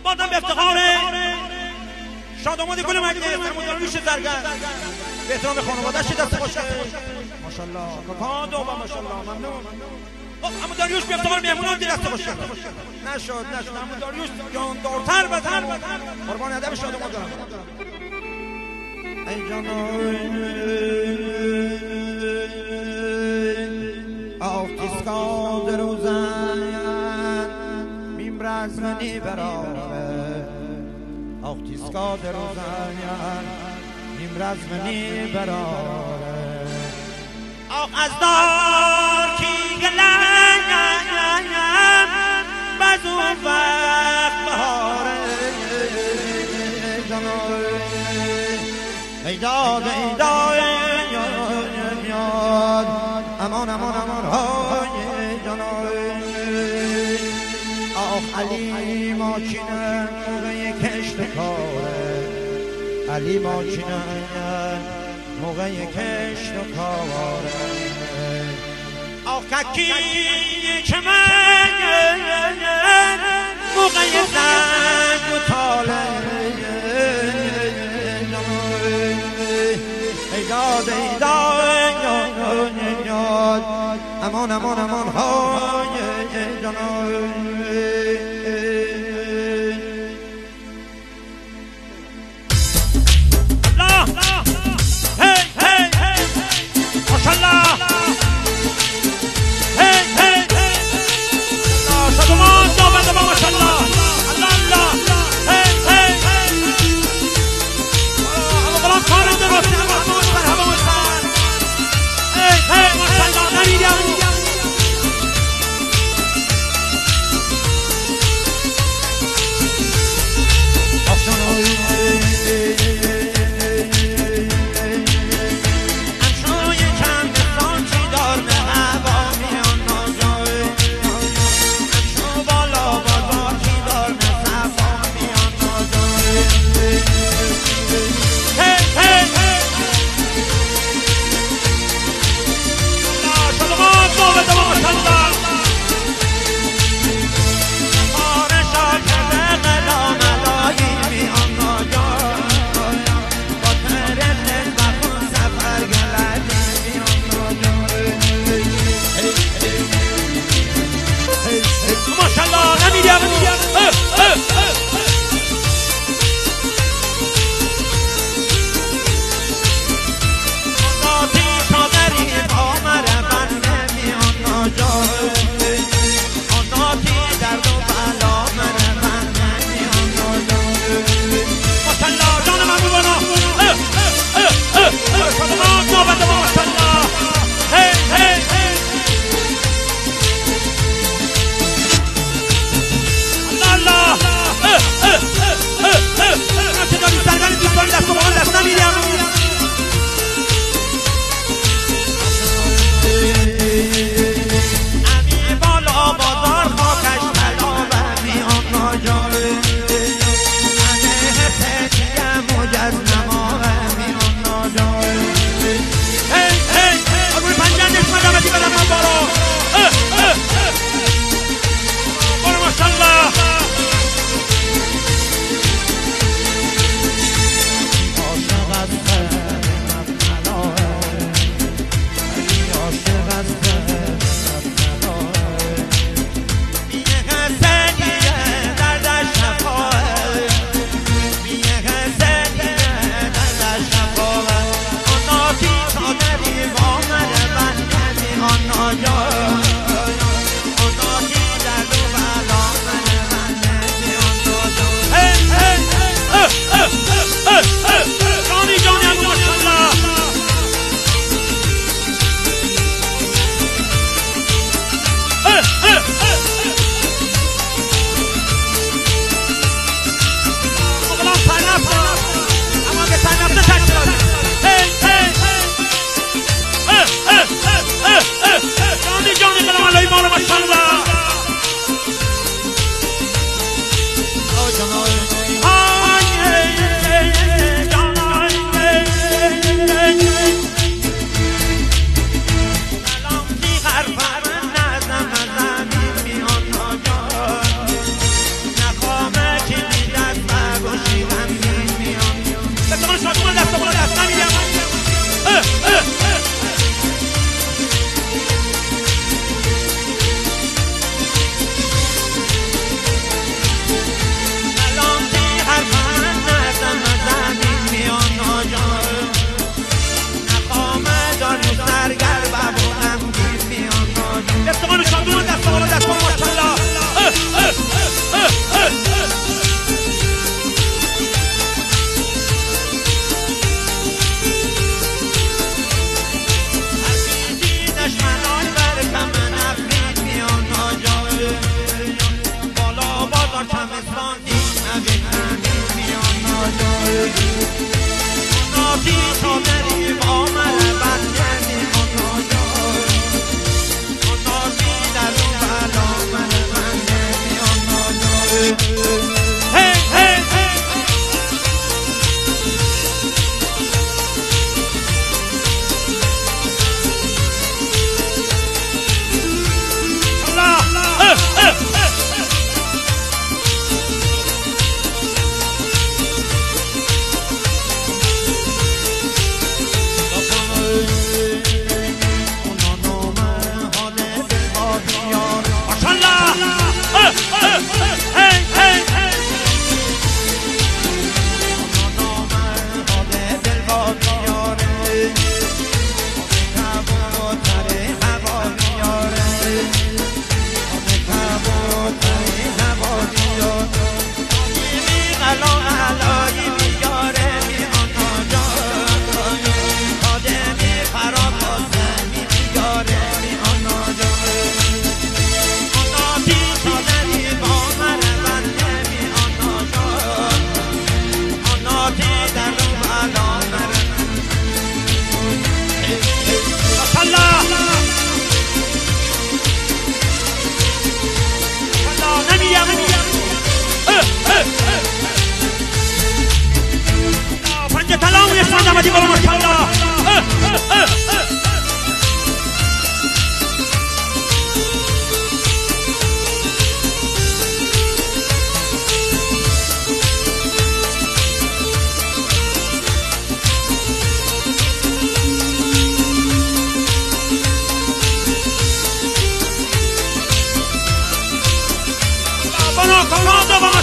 بازم به افتخار شاداماد گل مجلس همون زرگر به احترام خانواده‌اش دست خوشه ماشاءالله کاکا دو با ماشاءالله ممنون. همون داریوش به افتخار مهمونان دست خوشه نشد همون داریوش جاندارتر بزن قربان ادب شاداماد دارم. ای جانان آفتیسکا دروزن میم رزمنی براره آفتیسکا دروزن میم رزمنی براره آخ از دار کی گلنگ بزو وقت بهاره ایداد یاد امان های جانای آخ علی ماچینه موقع کشت کاره علی ماچینه موقع کشت کاره آخ ککی چمن موقع زنگ و تاله ایداد امان های جانای ناتی تا دری با من بندنی ناتی در رو بلا من بندنی هی هی هی Comando,